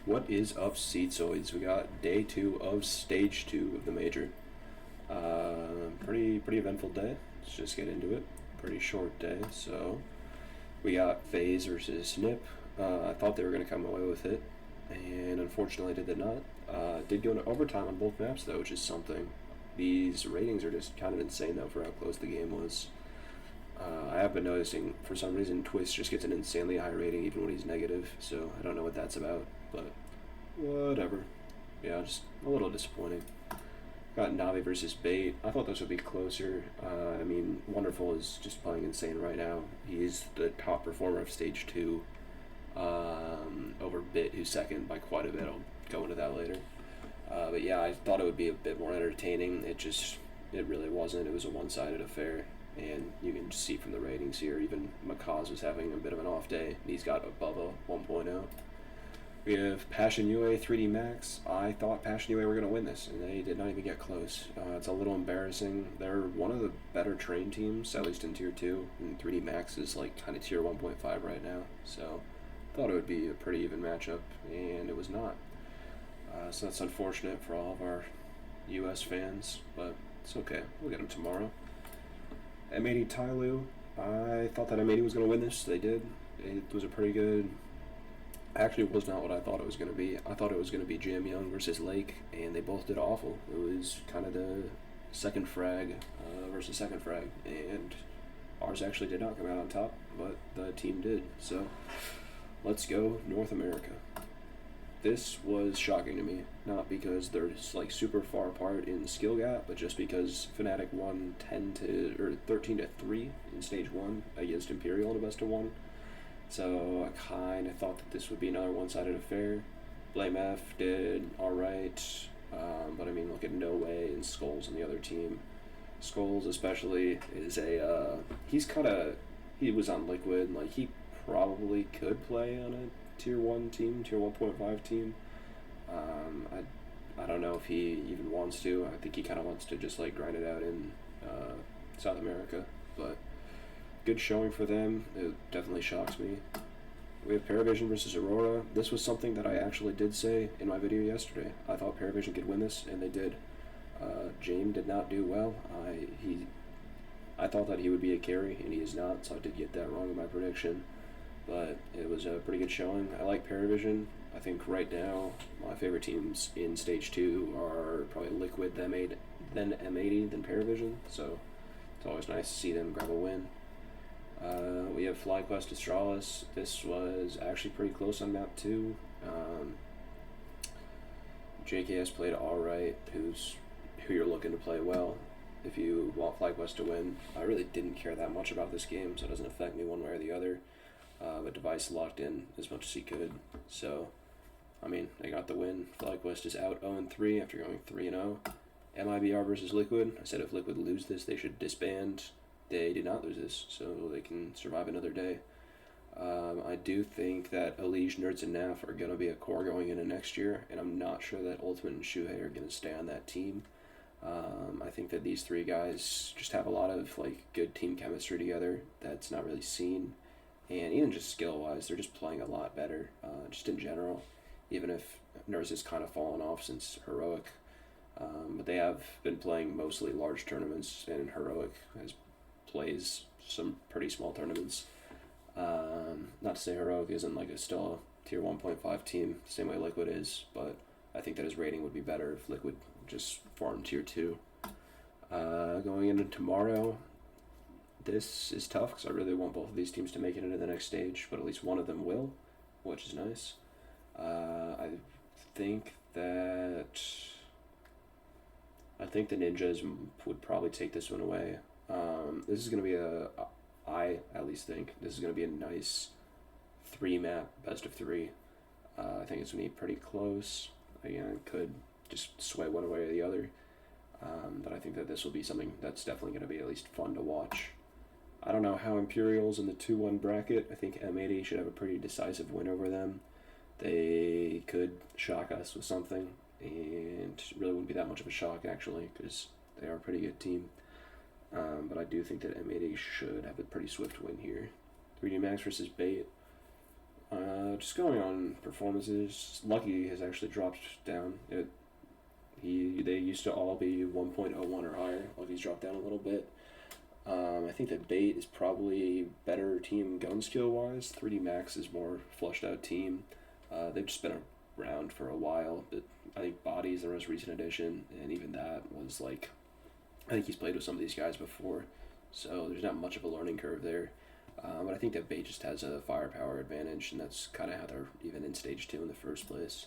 What is up, Seatsoids? We got day two of stage two of the major. Pretty eventful day. Let's just get into it. Pretty short day. So we got FaZe versus Nip. I thought they were going to come away with it, and unfortunately they did not. Did go into overtime on both maps though, which is something. These ratings are just kind of insane though for how close the game was. I have been noticing, for some reason, Twist just gets an insanely high rating even when he's negative, so I don't know what that's about, but whatever. Yeah, just a little disappointing. Got Navi versus Bait. I thought this would be closer. Wonderful is just playing insane right now. He's the top performer of Stage 2 over Bit, who's second by quite a bit. I'll go into that later. But yeah, I thought it would be a bit more entertaining. It really wasn't. It was a one-sided affair. And you can see from the ratings here, even Makaz was having a bit of an off day. He's got above a 1.0. We have Passion UA 3D Max. I thought Passion UA were going to win this, and they did not even get close. It's a little embarrassing. They're one of the better trained teams, at least in Tier 2, and 3D Max is like kind of Tier 1.5 right now. So I thought it would be a pretty even matchup, and it was not. So that's unfortunate for all of our US fans, but it's okay. We'll get them tomorrow. M80 Tyloo. I thought that M80 was going to win this. They did. It was a pretty good... Actually, it was not what I thought it was going to be. I thought it was going to be Jam Young versus Lake, and they both did awful. It was kind of the second frag versus second frag, and ours actually did not come out on top, but the team did. So, let's go North America. This was shocking to me, not because they're like super far apart in skill gap, but just because Fnatic won 13-3 in stage 1 against Imperial in a best of 1. So I kind of thought that this would be another one-sided affair. Blame F did alright, but look at No Way and Skulls on the other team. Skulls especially is he was on Liquid, like he probably could play on a Tier 1 team, Tier 1.5 team. I don't know if he even wants to. I think he kind of wants to just like grind it out in South America, but good showing for them. It definitely shocks me. We have Paravision versus Aurora. This was something that I actually did say in my video yesterday. I thought Paravision could win this, and they did. James did not do well. I thought that he would be a carry, and he is not, so I did get that wrong in my prediction. But it was a pretty good showing. I like Paravision. I think right now my favorite teams in Stage 2 are probably Liquid, then M80, then Paravision. So it's always nice to see them grab a win. We have FlyQuest Astralis. This was actually pretty close on map 2. JKS played alright, who you're looking to play well if you want FlyQuest to win. I really didn't care that much about this game, so it doesn't affect me one way or the other. But Device locked in as much as he could. So, they got the win. FlyQuest is out 0-3 after going 3-0. MIBR versus Liquid. I said if Liquid lose this, they should disband. They did not lose this, so they can survive another day. I do think that Elige, Nerds, and Naf are going to be a core going into next year, and I'm not sure that Ultimate and Shuhei are going to stay on that team. I think that these three guys just have a lot of good team chemistry together that's not really seen. And even just skill-wise, they're just playing a lot better, just in general, even if Nerds has kind of fallen off since Heroic. But they have been playing mostly large tournaments, and Heroic plays some pretty small tournaments. Not to say Heroic isn't still a Tier 1.5 team, same way Liquid is, but I think that his rating would be better if Liquid just farmed Tier 2. Going into tomorrow, this is tough because I really want both of these teams to make it into the next stage, but at least one of them will, which is nice. I think the Ninjas would probably take this one away. This is going to be I at least think this is going to be a nice 3-map best of 3. I think it's going to be pretty close. Again, it could just sway one way or the other. But I think that this will be something that's definitely going to be at least fun to watch. I don't know how Imperial's in the 2-1 bracket. I think M80 should have a pretty decisive win over them. They could shock us with something, and it really wouldn't be that much of a shock, actually, because they are a pretty good team. But I do think that M80 should have a pretty swift win here. 3D Max versus Bait. Just going on performances, Lucky has actually dropped down. They used to all be 1.01 or higher. Lucky's dropped down a little bit. I think that Bait is probably better team gun skill wise. 3D Max is more fleshed out team. They've just been around for a while, but I think Body is the most recent addition, and even that was like, I think he's played with some of these guys before, so there's not much of a learning curve there. But I think that Bait just has a firepower advantage, and that's kind of how they're even in stage 2 in the first place.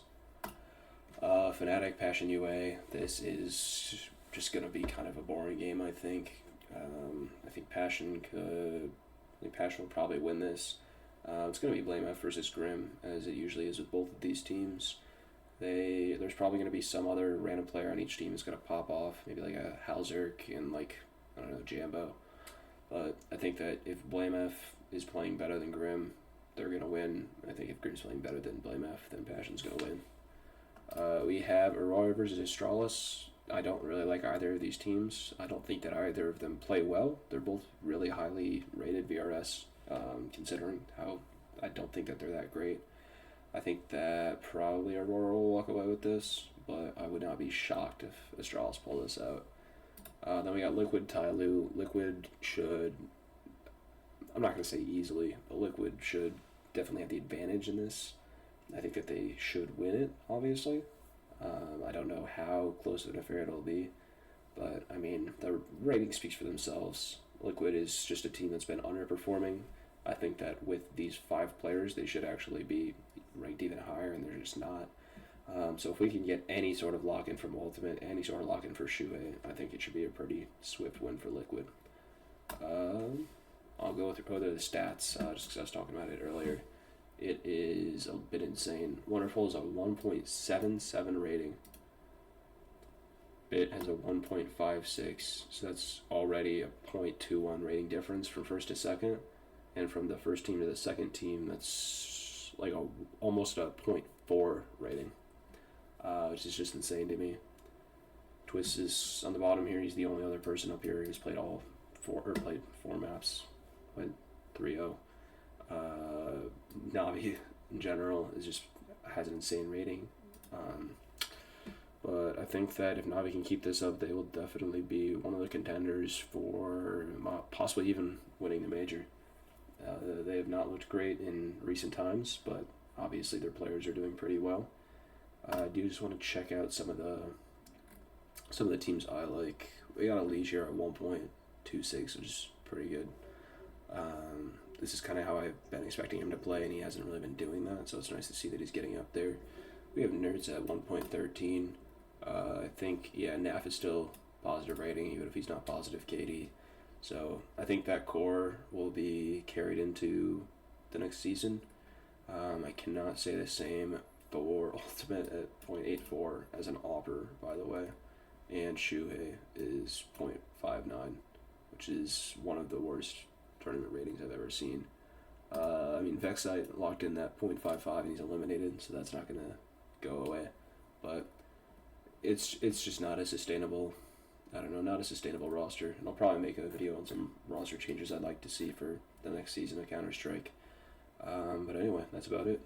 Fnatic, Passion UA, this is just going to be kind of a boring game, I think. I think Passion will probably win this. It's going to be Blame F versus Grim, as it usually is with both of these teams. There's probably going to be some other random player on each team that's going to pop off, maybe like a Halzerk and like, I don't know, Jambo. But I think that if Blame F is playing better than Grim, they're going to win. I think if Grim's playing better than Blame F, then Passion's going to win. We have Aurora versus Astralis. I don't really like either of these teams. I don't think that either of them play well. They're both really highly rated VRS, considering how I don't think that they're that great. I think that probably Aurora will walk away with this, but I would not be shocked if Astralis pull this out. Then we got Liquid Tyloo. Liquid should, I'm not going to say easily, but Liquid should definitely have the advantage in this. I think that they should win it, obviously. I don't know how close of an affair it'll be, but I mean, the rating speaks for themselves. Liquid is just a team that's been underperforming. I think that with these 5 players, they should actually be ranked even higher, and they're just not. So if we can get any sort of lock-in from Ultimate, any sort of lock-in for Shuhei, I think it should be a pretty swift win for Liquid. I'll go through the stats, just because I was talking about it earlier. It is a bit insane. Wonderful is a 1.77 rating. Bit has a 1.56, so that's already a 0.21 rating difference from first to second. And from the first team to the second team, that's like almost a 0.4 rating, which is just insane to me. Twist is on the bottom here. He's the only other person up here who's played played 4 maps. Went 3-0. Navi in general has an insane rating. But I think that if Navi can keep this up, they will definitely be one of the contenders for possibly even winning the major. They have not looked great in recent times, but obviously their players are doing pretty well. I do just want to check out some of the teams I like. We got Elige here at 1.26, which is pretty good. This is kind of how I've been expecting him to play, and he hasn't really been doing that, so it's nice to see that he's getting up there. We have Nerds at 1.13. I think, Naf is still positive rating, even if he's not positive KD. So I think that core will be carried into the next season. I cannot say the same for Ultimate at 0.84 as an Auber, by the way. And Shuhei is 0.59, which is one of the worst tournament ratings I've ever seen. I mean, Vexite locked in that 0.55 and he's eliminated, so that's not going to go away. But it's just not a sustainable, not a sustainable roster. And I'll probably make a video on some roster changes I'd like to see for the next season of Counter-Strike. But anyway, that's about it.